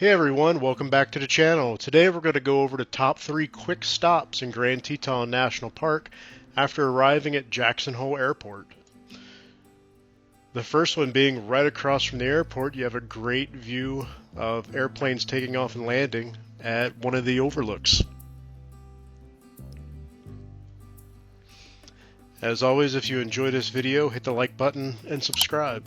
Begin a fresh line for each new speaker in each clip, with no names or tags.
Hey everyone, welcome back to the channel. Today we're going to go over the top 3 quick stops in Grand Teton National Park after arriving at Jackson Hole Airport. The first one being right across from the airport, you have a great view of airplanes taking off and landing at one of the overlooks. As always, if you enjoy this video, hit the like button and subscribe.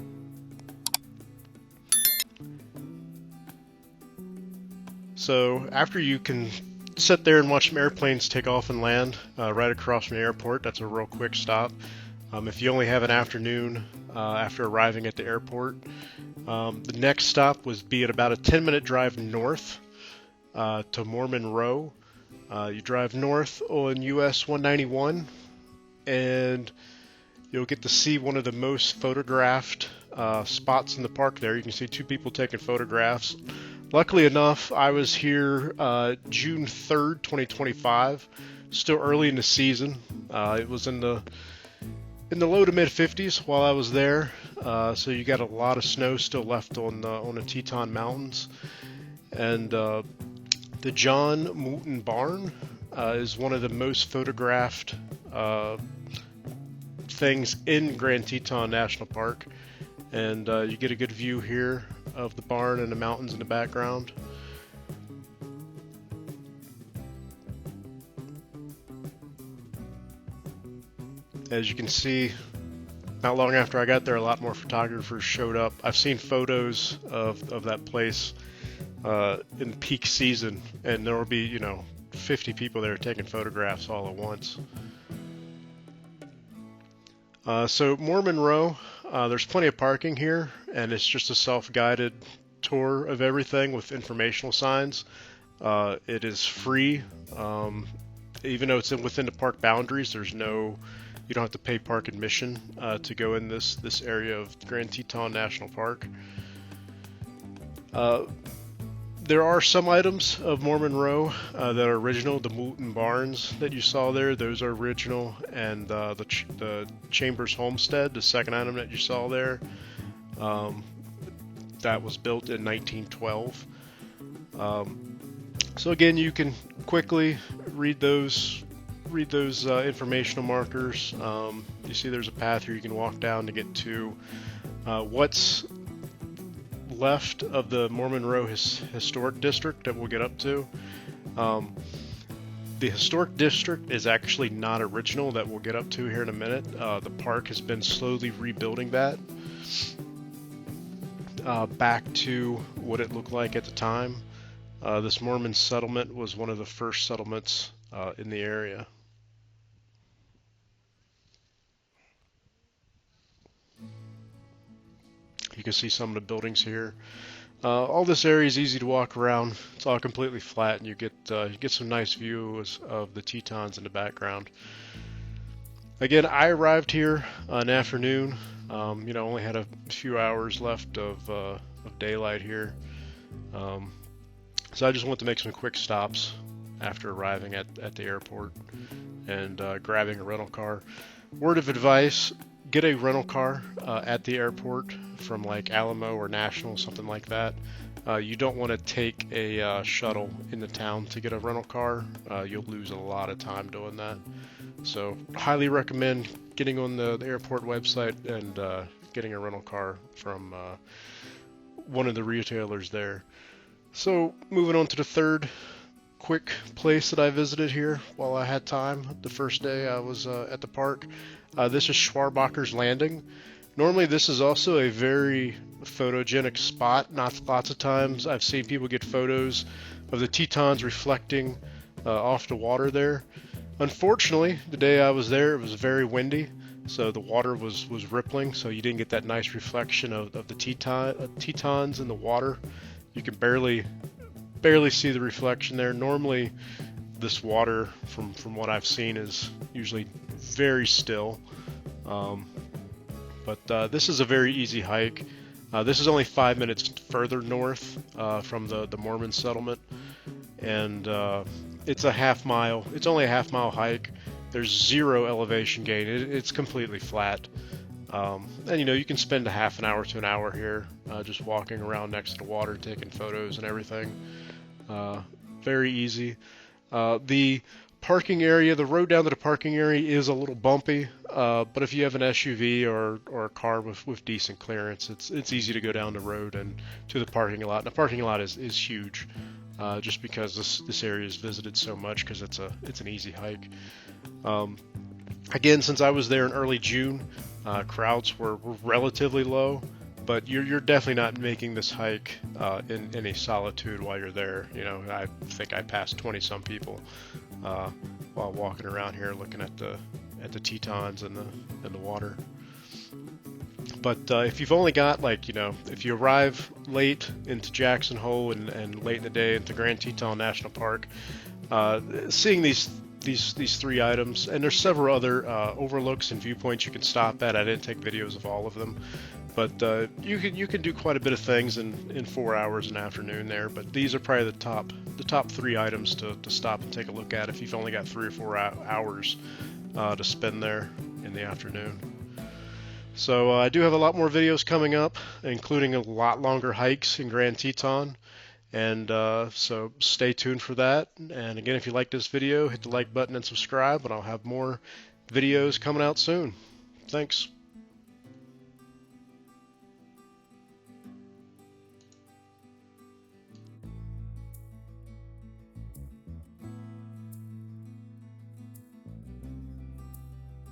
So after you can sit there and watch some airplanes take off and land right across from the airport, that's a real quick stop. If you only have an afternoon after arriving at the airport, the next stop was be at about a 10-minute drive north to Mormon Row. You drive north on US 191 and you'll get to see one of the most photographed spots in the park there. You can see two people taking photographs. Luckily enough, I was here June 3rd, 2025, still early in the season. It was in the low to mid 50s while I was there, so you got a lot of snow still left on the Teton Mountains. And the John Moulton Barn is one of the most photographed things in Grand Teton National Park, and you get a good view here of the barn and the mountains in the background. As you can see, not long after I got there, a lot more photographers showed up. I've seen photos of that place in peak season, and there will be, 50 people there taking photographs all at once. So Mormon Row, there's plenty of parking here, and it's just a self-guided tour of everything with informational signs. It is free, even though it's within the park boundaries. You don't have to pay park admission to go in this area of Grand Teton National Park. There are some items of Mormon Row that are original. The Moulton Barns that you saw there, those are original, and the Chambers Homestead, the second item that you saw there, that was built in 1912. So again, you can quickly read those informational markers. You see there's a path here you can walk down to get to what's left of the Mormon Row historic district that we'll get up to. The historic district is actually not original, that we'll get up to here in a minute. The park has been slowly rebuilding that back to what it looked like at the time. This Mormon settlement was one of the first settlements in the area. You can see some of the buildings here. All this area is easy to walk around. It's all completely flat, and you get some nice views of the Tetons in the background. Again, I arrived here in the afternoon. Only had a few hours left of daylight here. So I just wanted to make some quick stops after arriving at the airport and grabbing a rental car. Word of advice: get a rental car at the airport from like Alamo or National, something like that. You don't want to take a shuttle in the town to get a rental car. You'll lose a lot of time doing that. So highly recommend getting on the airport website and getting a rental car from one of the retailers there. So moving on to the third quick place that I visited here while I had time. The first day I was at the park. This is Schwarbacher's Landing. Normally this is also a very photogenic spot. Lots of times I've seen people get photos of the Tetons reflecting off the water there. Unfortunately, the day I was there, it was very windy, so the water was rippling, so you didn't get that nice reflection of the Tetons in the water. You can barely see the reflection there. Normally this water, from what I've seen, is usually very still. But this is a very easy hike. This is only 5 minutes further north from the Mormon settlement, and it's only a half mile hike. There's zero elevation gain. It's completely flat. And you know, you can spend a half an hour to an hour here just walking around next to the water, taking photos and everything. Uh, Very easy. The parking area, the road down to the parking area is a little bumpy, but if you have an SUV or a car with decent clearance, it's easy to go down the road and to the parking lot. And the parking lot is huge, just because this area is visited so much because it's an easy hike. Um, Again, since I was there in early June, crowds were relatively low, but you're definitely not making this hike in any solitude while you're there. You know, I think I passed 20 some people while walking around here, looking at the Tetons and the water. But if you've only got, like, you know, if you arrive late into Jackson Hole and late in the day into Grand Teton National Park, seeing these three items, and there's several other overlooks and viewpoints you can stop at. I didn't take videos of all of them, but you can do quite a bit of things in 4 hours an afternoon there. But these are probably the top three items to stop and take a look at if you've only got 3 or 4 hours to spend there in the afternoon. So I do have a lot more videos coming up, including a lot longer hikes in Grand Teton. And so stay tuned for that. And again, if you like this video, hit the like button and subscribe, and I'll have more videos coming out soon. Thanks.